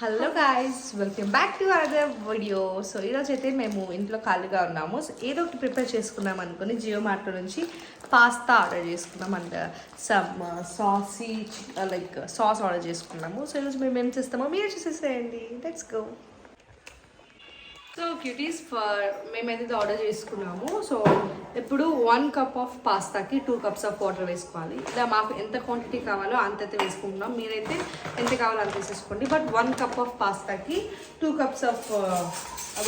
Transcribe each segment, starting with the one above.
Hello guys, welcome back to other video. So ఈరోజు అయితే మేము ఇంట్లో ఖాళీగా ఉన్నాము. సో ఏదో ఒకటి ప్రిపేర్ చేసుకున్నాం అనుకుని జియో మార్ట్ నుంచి పాస్తా ఆర్డర్ చేసుకున్నాం and some saucy like sauce order చేసుకున్నాము. సో ఈరోజు మేము ఏం చేస్తామో మీరు చూసేసేయండి. Let's go. సో క్యూటీస్ మేమైతే ఆర్డర్ చేసుకున్నాము. సో ఇప్పుడు 1 కప్ ఆఫ్ పాస్తాకి 2 కప్స్ ఆఫ్ వాటర్ వేసుకోవాలి. ఇలా మాకు ఎంత క్వాంటిటీ కావాలో అంతైతే వేసుకుంటున్నాం. మీరైతే ఎంత కావాలో అంత వేసేసుకోండి. బట్ 1 కప్ ఆఫ్ పాస్తాకి 2 కప్స్ ఆఫ్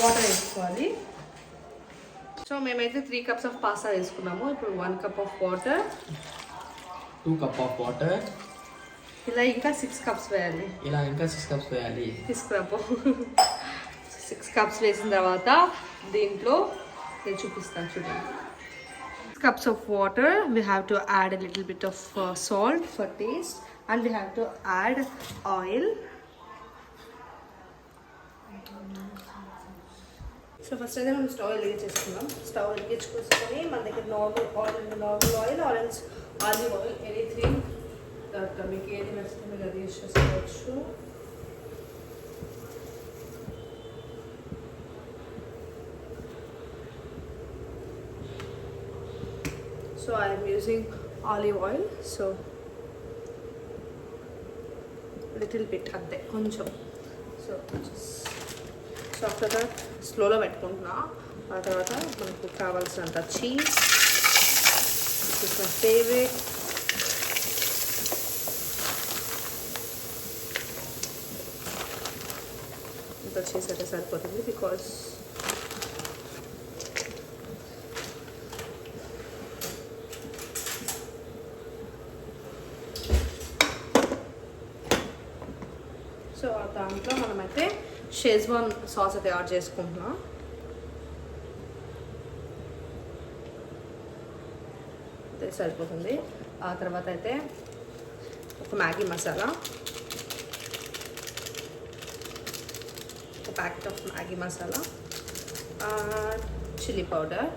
వాటర్ వేసుకోవాలి. సో మేమైతే 3 కప్స్ ఆఫ్ పాస్తా వేసుకున్నాము. ఇప్పుడు 1 cup of water, 2 cup of water, ఇలా ఇంకా 6 కప్స్ వేయాలి. తీసుకురాపో. 6 కప్స్ వేసిన తర్వాత దీంట్లో నేను చూపిస్తాను చూడండి. 6 cups of water, we have to add a little bit of salt for taste and we have to add oil. So first అయితే మనం స్టవ్ వెలిగించేసుకున్నాం. స్టవ్ వెలిగించుకొని మన దగ్గర normal oil orange olive oil anything మీకు ఏది నచ్చితే మీరు అది యూస్ చేసుకోవచ్చు. So I am using olive oil, so little bit ante koncham. So after that slow lo pettukunna. ఆ తర్వాత మనకు కావాల్సినంత cheese, this is my favorite. ఇంత చీజ్ అయితే సరిపోతుంది బికాస్ సో దాంట్లో మనమైతే షెజ్వాన్ సాస్ అయితే యాడ్ చేసుకుంటున్నాం. అయితే సరిపోతుంది. ఆ తర్వాత అయితే ఒక మ్యాగీ మసాలా, ఒక packet of Maggi masala, chilli powder,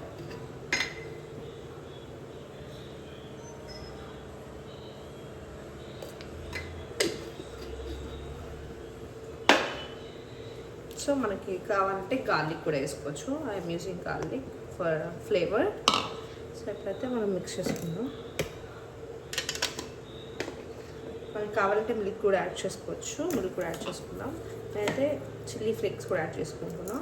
so మనకి కావాలంటే గార్లిక్ కూడా వేసుకోవచ్చు. I'm using garlic for flavour. So ఎప్పుడైతే మనం మిక్స్ చేసుకుందాం. మనకి కావాలంటే మిల్క్ కూడా యాడ్ చేసుకోవచ్చు. మిల్క్ కూడా యాడ్ చేసుకుందాం. నేనైతే చిల్లీ ఫ్లేక్స్ కూడా యాడ్ చేసుకుంటున్నాం.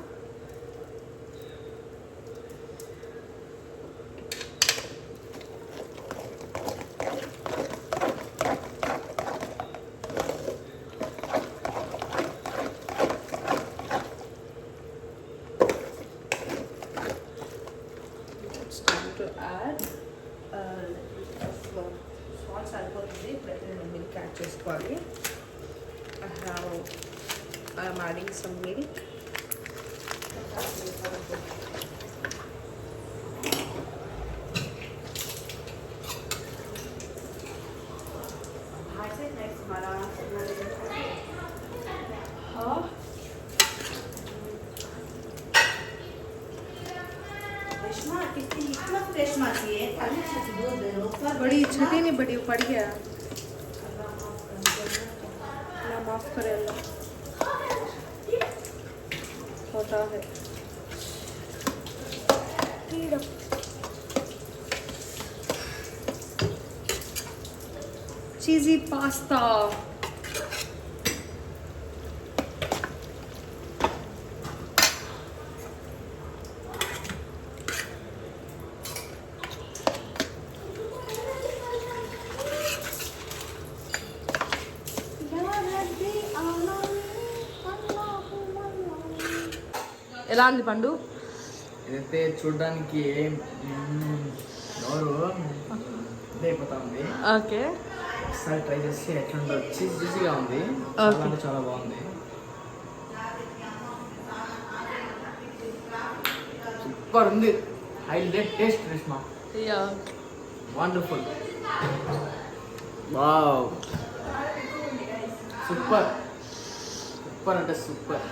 to add salt సరిపోతుంది. ఇప్పుడైతే నేను మిల్క్ యాడ్ చేసుకోవాలి. I am adding some milk. बड़ी छठी नहीं बड़ी पड़ गया ना, माफ करे अल्लाह, होता है. चीज़ी पास्ता. ఎలా ఉంది పండు? ఇదైతే చూడడానికి నోరు అయిపోతా ఉంది. ఓకే, ఒకసారి ట్రై చేసి ఎట్లుందో. చీజీగా ఉంది, చాలా బాగుంది. సూపర్ ఉంది. Highlight taste Reshma. Wonderful. Wow, super super అంటే సూపర్.